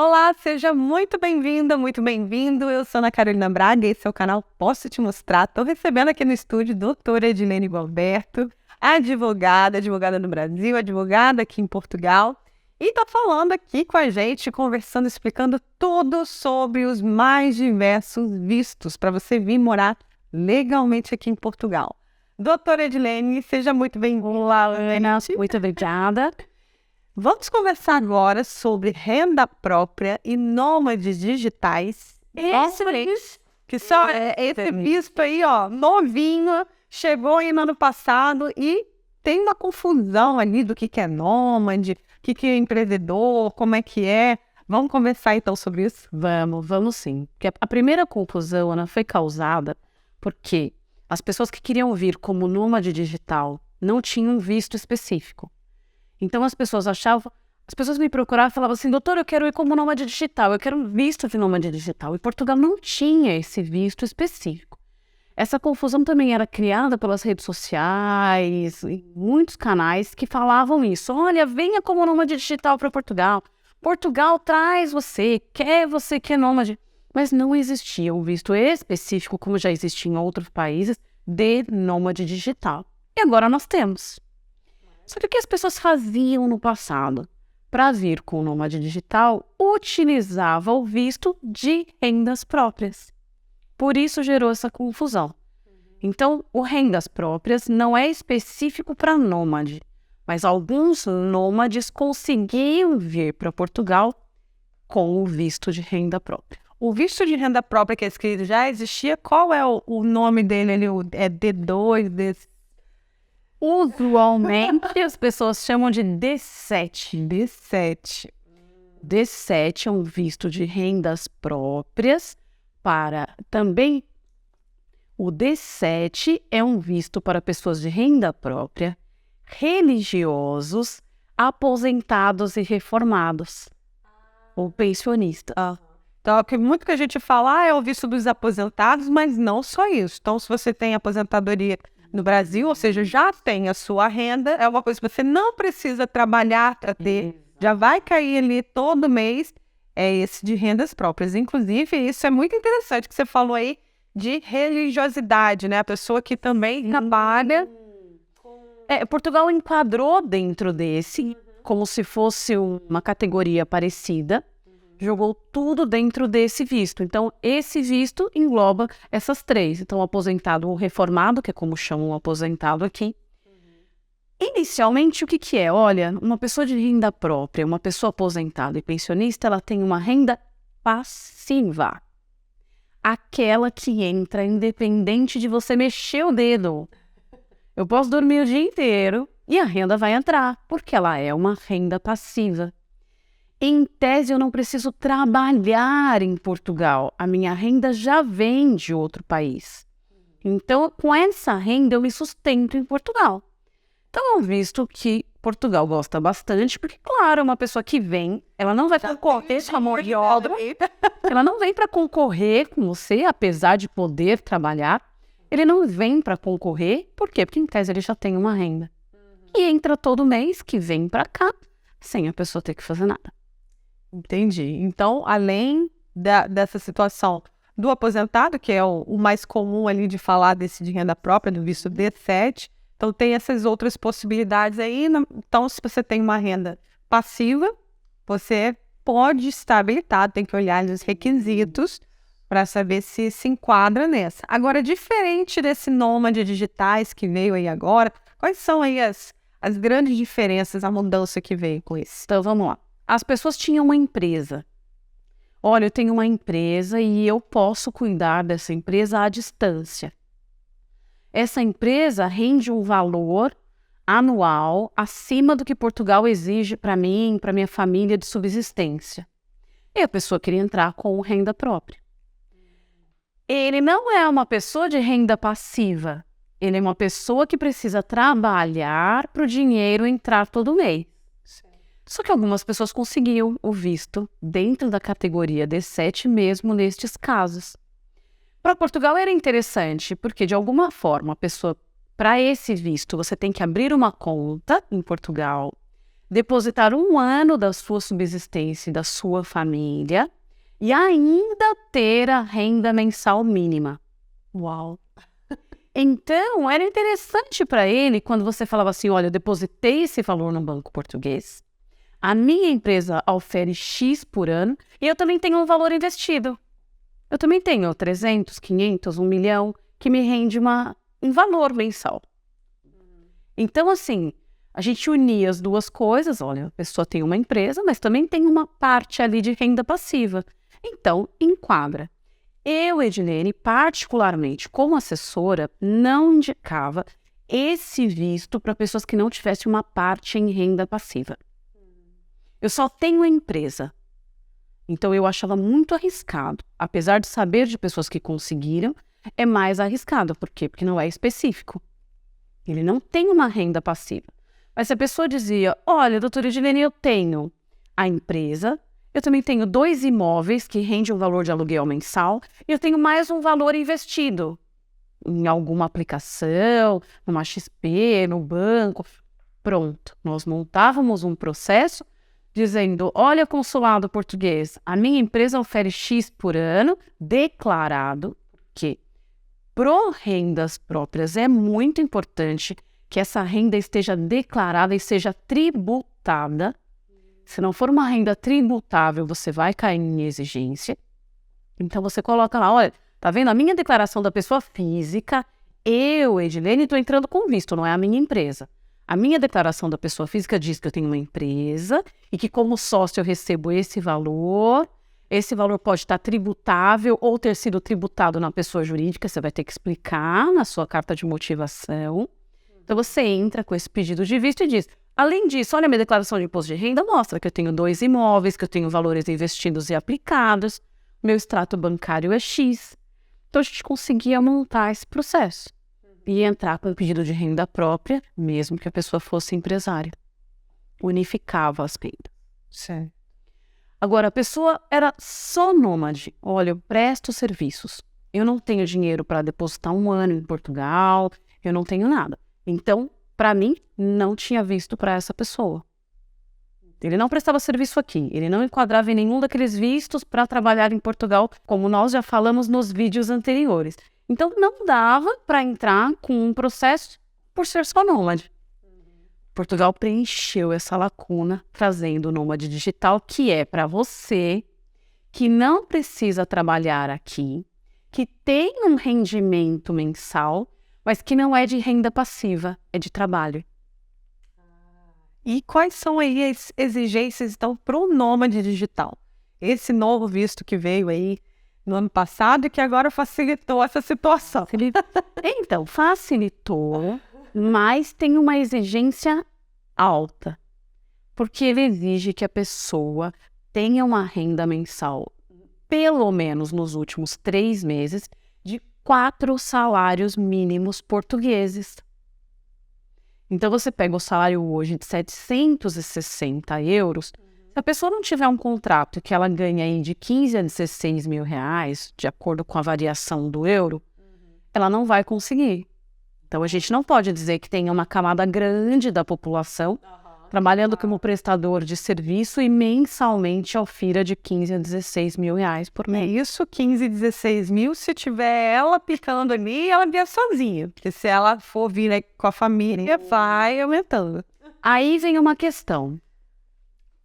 Olá, seja muito bem-vinda, muito bem-vindo. Eu sou Ana Carolina Braga, esse é o canal Posso Te Mostrar. Estou recebendo aqui no estúdio a doutora Edilene Gualberto, advogada no Brasil, advogada aqui em Portugal. E está falando aqui com a gente, conversando, explicando tudo sobre os mais diversos vistos para você vir morar legalmente aqui em Portugal. Doutora Edilene, seja muito bem-vinda. Olá, Ana, muito obrigada. Vamos conversar agora sobre renda própria e nômades digitais. Excelente. Que só esse visto aí, ó, novinho, chegou aí no ano passado e tem uma confusão ali do que é nômade, o que é empreendedor, como é que é. Vamos conversar então sobre isso? Vamos sim. Porque a primeira confusão, Ana, foi causada porque as pessoas que queriam vir como nômade digital não tinham um visto específico. Então as pessoas me procuravam e falavam assim, doutor, eu quero ir como nômade digital, eu quero um visto de nômade digital. E Portugal não tinha esse visto específico. Essa confusão também era criada pelas redes sociais, e muitos canais que falavam isso. Olha, venha como nômade digital para Portugal. Portugal traz você quer nômade. Mas não existia um visto específico, como já existia em outros países, de nômade digital. E agora nós temos. Só que o que as pessoas faziam no passado? Para vir com o nômade digital, utilizava o visto de rendas próprias. Por isso gerou essa confusão. Então, o rendas próprias não é específico para nômade, mas alguns nômades conseguiam vir para Portugal com o visto de renda própria. O visto de renda própria que é escrito já existia? Qual é o nome dele? É D2, D... Usualmente as pessoas chamam de D7. D7. D7 é um visto de rendas próprias para também. O D7 é um visto para pessoas de renda própria, religiosos, aposentados e reformados, ou pensionistas. Então, muito que a gente fala é o visto dos aposentados, mas não só isso. Então, se você tem aposentadoria no Brasil, ou seja, já tem a sua renda, é uma coisa que você não precisa trabalhar para ter, já vai cair ali todo mês, é esse de rendas próprias. Inclusive, isso é muito interessante que você falou aí de religiosidade, né? A pessoa que também trabalha... Portugal enquadrou dentro desse, como se fosse uma categoria parecida, jogou tudo dentro desse visto. Então, esse visto engloba essas três. Então, aposentado ou reformado, que é como chamam o aposentado aqui. Inicialmente, o que é? Olha, uma pessoa de renda própria, uma pessoa aposentada e pensionista, ela tem uma renda passiva. Aquela que entra independente de você mexer o dedo. Eu posso dormir o dia inteiro e a renda vai entrar, porque ela é uma renda passiva. Em tese, eu não preciso trabalhar em Portugal. A minha renda já vem de outro país. Então, com essa renda, eu me sustento em Portugal. Então, é um visto que Portugal gosta bastante, porque, claro, uma pessoa que vem, ela não vai concorrer com a mão de obra, ela não vem para concorrer com você, apesar de poder trabalhar. Ele não vem para concorrer, por quê? Porque, em tese, ele já tem uma renda. E entra todo mês que vem para cá, sem a pessoa ter que fazer nada. Entendi. Então, além dessa situação do aposentado, que é o mais comum ali de falar desse de renda própria, do visto D7, então tem essas outras possibilidades aí. Então, se você tem uma renda passiva, você pode estar habilitado, tem que olhar os requisitos para saber se se enquadra nessa. Agora, diferente desse nômade digitais que veio aí agora, quais são aí as grandes diferenças, a mudança que veio com isso? Então, vamos lá. As pessoas tinham uma empresa. Olha, eu tenho uma empresa e eu posso cuidar dessa empresa à distância. Essa empresa rende um valor anual acima do que Portugal exige para mim, para minha família de subsistência. E a pessoa queria entrar com renda própria. Ele não é uma pessoa de renda passiva. Ele é uma pessoa que precisa trabalhar para o dinheiro entrar todo mês. Só que algumas pessoas conseguiam o visto dentro da categoria D7 mesmo nestes casos. Para Portugal era interessante, porque de alguma forma a pessoa, para esse visto, você tem que abrir uma conta em Portugal, depositar 1 ano da sua subsistência e da sua família e ainda ter a renda mensal mínima. Uau! Então, era interessante para ele quando você falava assim, olha, eu depositei esse valor no banco português, a minha empresa ofere X por ano e eu também tenho um valor investido. Eu também tenho 300, 500, 1 milhão que me rende um valor mensal. Então, assim, a gente unia as duas coisas, olha, a pessoa tem uma empresa, mas também tem uma parte ali de renda passiva. Então, enquadra. Eu, Edilene, particularmente como assessora, não indicava esse visto para pessoas que não tivessem uma parte em renda passiva. Eu só tenho a empresa. Então, eu achava muito arriscado. Apesar de saber de pessoas que conseguiram, é mais arriscado. Por quê? Porque não é específico. Ele não tem uma renda passiva. Mas se a pessoa dizia, olha, doutora Edilene, eu tenho a empresa, eu também tenho 2 imóveis que rendem um valor de aluguel mensal, e eu tenho mais um valor investido em alguma aplicação, numa XP, no banco. Pronto, nós montávamos um processo dizendo, olha, consulado português, a minha empresa oferece X por ano, declarado, que pro rendas próprias é muito importante que essa renda esteja declarada e seja tributada. Se não for uma renda tributável, você vai cair em exigência. Então, você coloca lá, olha, tá vendo? A minha declaração da pessoa física, eu, Edilene, estou entrando com visto, não é a minha empresa. A minha declaração da pessoa física diz que eu tenho uma empresa e que como sócio eu recebo esse valor pode estar tributável ou ter sido tributado na pessoa jurídica, você vai ter que explicar na sua carta de motivação. Então, você entra com esse pedido de visto e diz, além disso, olha, minha declaração de imposto de renda mostra que eu tenho 2 imóveis, que eu tenho valores investidos e aplicados, meu extrato bancário é X. Então, a gente conseguia montar esse processo e entrar com o pedido de renda própria, mesmo que a pessoa fosse empresária. Unificava as rendas. Certo. Agora, a pessoa era só nômade. Olha, eu presto serviços. Eu não tenho dinheiro para depositar 1 ano em Portugal, eu não tenho nada. Então, para mim, não tinha visto para essa pessoa. Ele não prestava serviço aqui, ele não enquadrava em nenhum daqueles vistos para trabalhar em Portugal, como nós já falamos nos vídeos anteriores. Então, não dava para entrar com um processo por ser só nômade. Portugal preencheu essa lacuna, trazendo o nômade digital, que é para você que não precisa trabalhar aqui, que tem um rendimento mensal, mas que não é de renda passiva, é de trabalho. E quais são aí as exigências, então, para o nômade digital? Esse novo visto que veio aí no ano passado e que agora facilitou essa situação. Então, facilitou, mas tem uma exigência alta, porque ele exige que a pessoa tenha uma renda mensal, pelo menos nos últimos 3 meses, de 4 salários mínimos portugueses. Então, você pega o salário hoje de 760 euros, se a pessoa não tiver um contrato que ela ganha aí de 15 a 16 mil reais, de acordo com a variação do euro, ela não vai conseguir. Então, a gente não pode dizer que tem uma camada grande da população trabalhando como prestador de serviço e mensalmente ofira de 15 a 16 mil reais por mês. Isso, 15, 16 mil, se tiver ela picando ali, ela via sozinha. Porque se ela for vir aí com a família, vai aumentando. Aí vem uma questão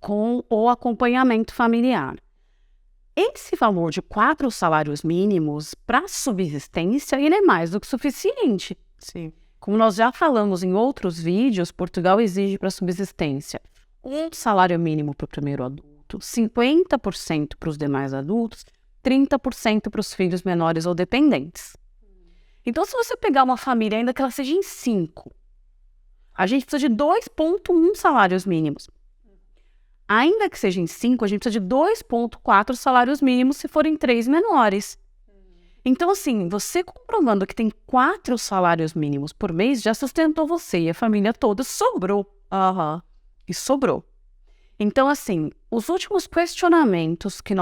com o acompanhamento familiar. Esse valor de 4 salários mínimos para subsistência, ele é mais do que suficiente. Sim. Como nós já falamos em outros vídeos, Portugal exige para subsistência um salário mínimo para o primeiro adulto, 50% para os demais adultos, 30% para os filhos menores ou dependentes. Então, se você pegar uma família, ainda que ela seja em 5, a gente precisa de 2,1 salários mínimos. Ainda que seja em 5, a gente precisa de 2,4 salários mínimos se forem 3 menores. Então, assim, você comprovando que tem 4 salários mínimos por mês, já sustentou você e a família toda, sobrou. E sobrou. Então, assim, os últimos questionamentos que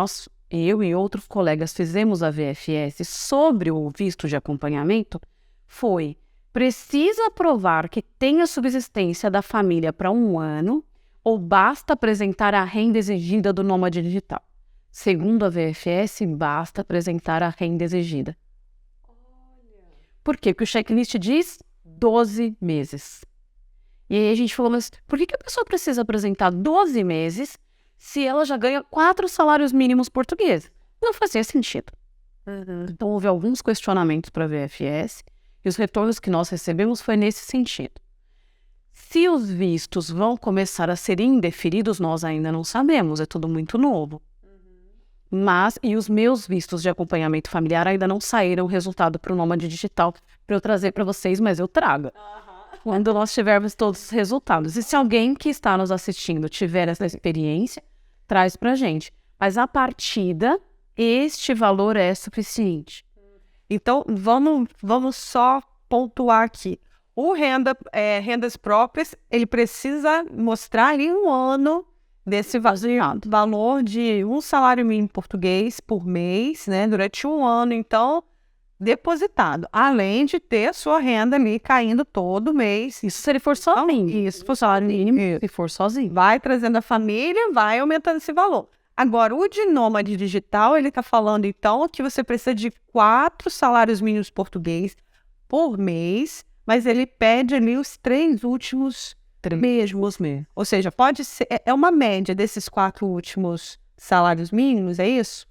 eu e outros colegas fizemos à VFS sobre o visto de acompanhamento foi: precisa provar que tem a subsistência da família para 1 ano, ou basta apresentar a renda exigida do nômade digital? Segundo a VFS, basta apresentar a renda exigida. Por quê? Porque o checklist diz 12 meses. E aí a gente falou, mas por que a pessoa precisa apresentar 12 meses se ela já ganha 4 salários mínimos portugueses? Não fazia sentido. Então houve alguns questionamentos para a VFS e os retornos que nós recebemos foi nesse sentido. Se os vistos vão começar a ser indeferidos, nós ainda não sabemos, é tudo muito novo. Mas, e os meus vistos de acompanhamento familiar ainda não saíram o resultado para o Nômade Digital para eu trazer para vocês, mas eu trago. Quando nós tivermos todos os resultados. E se alguém que está nos assistindo tiver essa experiência, traz para a gente. Mas a partida, este valor é suficiente. Então, vamos só pontuar aqui. O rendas próprias, ele precisa mostrar ali um ano desse valor de um salário mínimo português por mês, né, durante um ano, então, depositado. Além de ter a sua renda ali caindo todo mês. Isso se ele for sozinho. Isso, se for salário mínimo, se for sozinho. Vai trazendo a família, vai aumentando esse valor. Agora, o de nômade digital, ele está falando, então, que você precisa de 4 salários mínimos português por mês, mas ele pede ali os 3 últimos mesmos. Ou seja, pode ser, é uma média desses 4 últimos salários mínimos, é isso?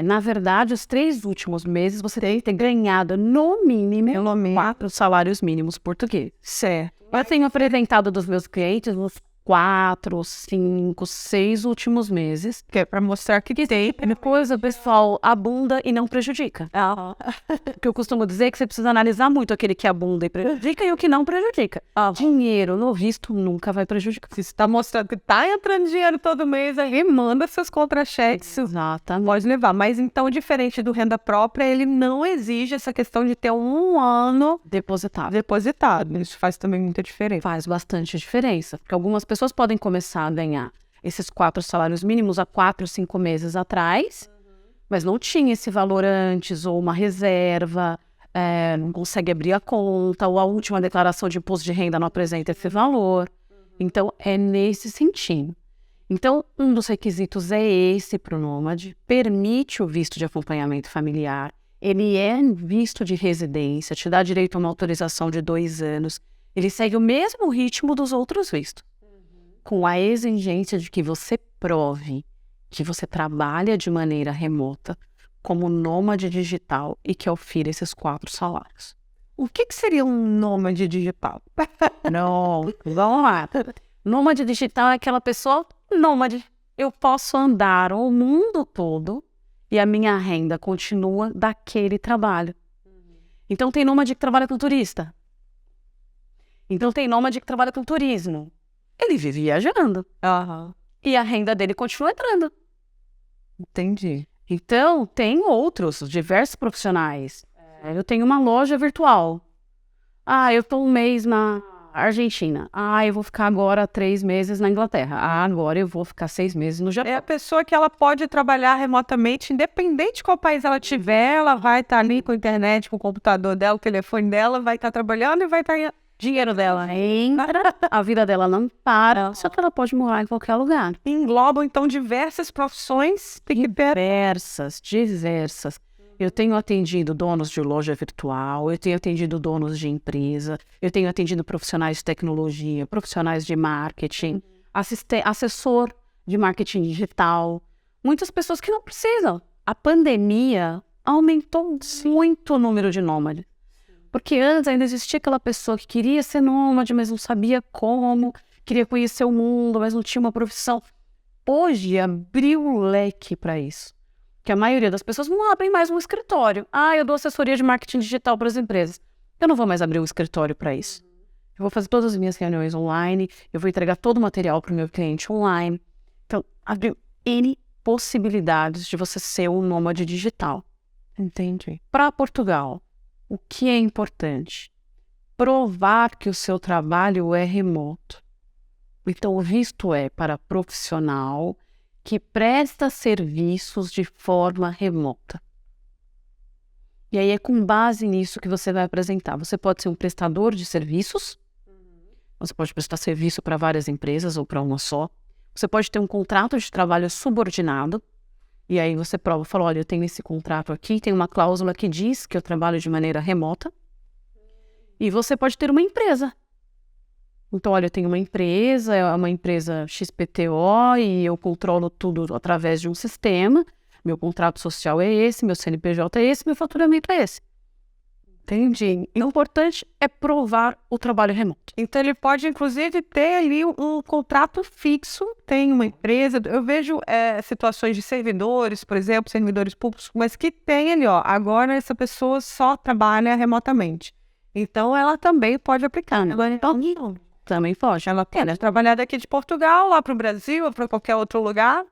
Na verdade, os 3 últimos meses você tem que ter ganhado, no mínimo, 4 salários mínimos portugueses. Certo. Eu tenho apresentado dos meus clientes nos 4, 5, 6 últimos meses. Que é para mostrar que tem. Depois o pessoal abunda e não prejudica. O que eu costumo dizer é que você precisa analisar muito aquele que abunda e prejudica e o que não prejudica. Dinheiro no visto nunca vai prejudicar. Se está mostrando que está entrando dinheiro todo mês, aí manda seus contra-cheques. Exatamente. Pode levar. Mas então, diferente do renda própria, ele não exige essa questão de ter um ano depositado. Isso faz também muita diferença. Faz bastante diferença. Porque algumas pessoas podem começar a ganhar esses 4 salários mínimos há 4, 5 meses atrás, mas não tinha esse valor antes, ou uma reserva, não consegue abrir a conta, ou a última declaração de imposto de renda não apresenta esse valor. Então, é nesse sentido. Então, um dos requisitos é esse para o nômade, permite o visto de acompanhamento familiar, ele é visto de residência, te dá direito a uma autorização de 2 anos, ele segue o mesmo ritmo dos outros vistos, com a exigência de que você prove que você trabalha de maneira remota como nômade digital e que ofira esses 4 salários. O que seria um nômade digital? Não, vamos lá. Nômade digital é aquela pessoa nômade. Eu posso andar o mundo todo e a minha renda continua daquele trabalho. Então tem nômade que trabalha com turista. Então tem nômade que trabalha com turismo. Ele vive viajando. E a renda dele continua entrando. Entendi. Então, tem outros, diversos profissionais. Eu tenho uma loja virtual. Eu estou um mês na Argentina. Eu vou ficar agora 3 meses na Inglaterra. Agora eu vou ficar 6 meses no Japão. É a pessoa que ela pode trabalhar remotamente, independente de qual país ela tiver, ela vai estar ali com a internet, com o computador dela, o telefone dela, vai estar trabalhando e vai estar... Dinheiro dela entra, a vida dela não para, só que ela pode morar em qualquer lugar. Englobam, então, diversas profissões. Diversas. Eu tenho atendido donos de loja virtual, eu tenho atendido donos de empresa, eu tenho atendido profissionais de tecnologia, profissionais de marketing, assessor de marketing digital. Muitas pessoas que não precisam. A pandemia aumentou muito o número de nômades. Porque antes ainda existia aquela pessoa que queria ser nômade, mas não sabia como, queria conhecer o mundo, mas não tinha uma profissão. Hoje abriu o leque para isso. Que a maioria das pessoas não abrem mais um escritório. Eu dou assessoria de marketing digital para as empresas. Eu não vou mais abrir um escritório para isso. Eu vou fazer todas as minhas reuniões online, eu vou entregar todo o material para o meu cliente online. Então, abriu N possibilidades de você ser um nômade digital. Entendi. Para Portugal, o que é importante? Provar que o seu trabalho é remoto. Então, o visto é para profissional que presta serviços de forma remota. E aí é com base nisso que você vai apresentar. Você pode ser um prestador de serviços, Você pode prestar serviço para várias empresas ou para uma só. Você pode ter um contrato de trabalho subordinado. E aí você prova, fala, olha, eu tenho esse contrato aqui, tem uma cláusula que diz que eu trabalho de maneira remota. E você pode ter uma empresa. Então, olha, eu tenho uma empresa, é uma empresa XPTO e eu controlo tudo através de um sistema. Meu contrato social é esse, meu CNPJ é esse, meu faturamento é esse. Entendi. O importante é provar o trabalho remoto. Então, ele pode, inclusive, ter ali um contrato fixo, tem uma empresa. Eu vejo situações de servidores, por exemplo, servidores públicos, mas que tem ali, ó, agora essa pessoa só trabalha remotamente. Então, ela também pode aplicar, né? Então, também pode. Ela pode trabalhar daqui de Portugal, lá para o Brasil, ou para qualquer outro lugar.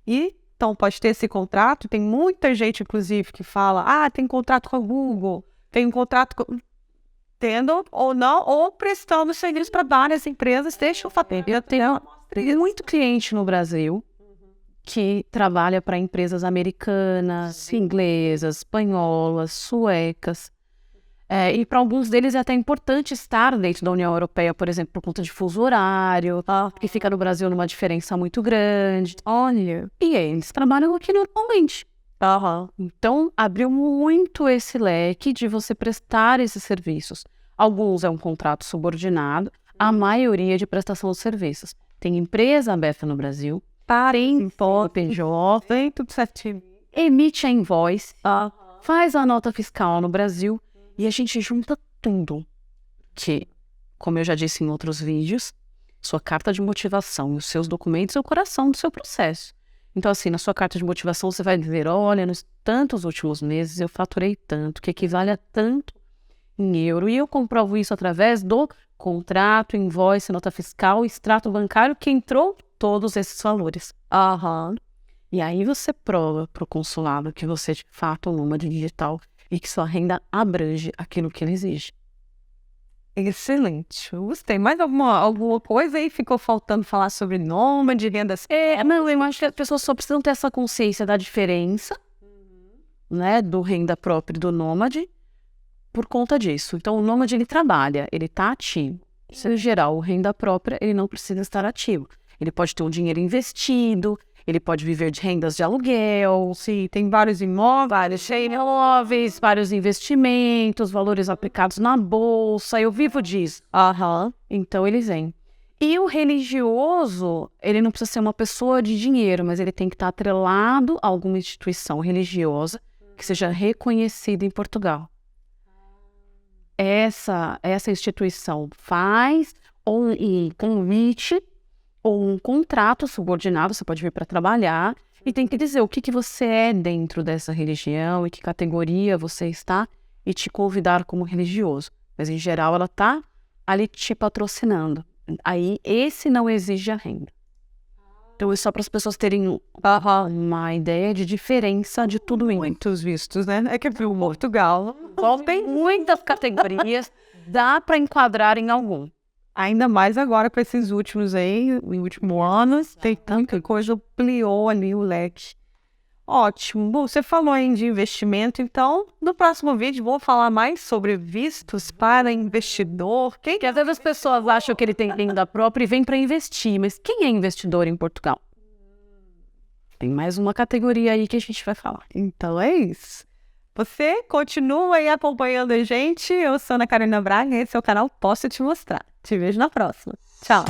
Então, pode ter esse contrato. Tem muita gente, inclusive, que fala, tem contrato com a Google, tem um contrato com... Tendo ou não, ou prestando serviço para várias empresas, deixa eu fazer. Eu tenho muito cliente no Brasil que trabalha para empresas americanas, inglesas, espanholas, suecas. E para alguns deles é até importante estar dentro da União Europeia, por exemplo, por conta de fuso horário, que fica no Brasil numa diferença muito grande. Olha. E eles trabalham aqui normalmente. Então, abriu muito esse leque de você prestar esses serviços. Alguns é um contrato subordinado, a maioria de prestação de serviços. Tem empresa aberta no Brasil, tem PJ, Tem tudo certinho. emite a invoice, faz a nota fiscal no Brasil e a gente junta tudo. Que, como eu já disse em outros vídeos, sua carta de motivação e os seus documentos é o coração do seu processo. Então, assim, na sua carta de motivação você vai dizer, olha, nos tantos últimos meses eu faturei tanto, que equivale a tanto em euro. E eu comprovo isso através do contrato, invoice, nota fiscal, extrato bancário, que entrou todos esses valores. E aí você prova para o consulado que você, de fato, é um nômade digital e que sua renda abrange aquilo que ele exige. Excelente. Eu gostei. Mais alguma coisa aí ficou faltando falar sobre nômade, rendas? Não, eu acho que as pessoas só precisam ter essa consciência da diferença, né, do renda própria e do nômade, por conta disso. Então, o nômade, ele trabalha, ele está ativo. Se, em geral, o renda própria, ele não precisa estar ativo. Ele pode ter um dinheiro investido, ele pode viver de rendas de aluguel, Sim, tem vários imóveis, vários investimentos, valores aplicados na bolsa, eu vivo disso. Então, eles vêm. E o religioso, ele não precisa ser uma pessoa de dinheiro, mas ele tem que estar atrelado a alguma instituição religiosa que seja reconhecida em Portugal. Essa instituição faz um convite ou um contrato subordinado, você pode vir para trabalhar, e tem que dizer o que você é dentro dessa religião, e que categoria você está, e te convidar como religioso. Mas, em geral, ela está ali te patrocinando. Aí, esse não exige a renda. Então, é só para as pessoas terem uma ideia de diferença de tudo isso. Muitos vistos, né? É que o Portugal Tem muitas categorias, dá para enquadrar em algum. Ainda mais agora com esses últimos aí, em últimos anos, tem tanta coisa, ampliou ali o leque. Ótimo. Bom, você falou aí de investimento, então no próximo vídeo vou falar mais sobre vistos para investidor. Porque às vezes as pessoas acham que ele tem renda própria e vem para investir, mas quem é investidor em Portugal? Tem mais uma categoria aí que a gente vai falar. Então é isso. Você continua aí acompanhando a gente. Eu sou Ana Carolina Braga, esse é o canal Posso Te Mostrar. Te vejo na próxima. Tchau!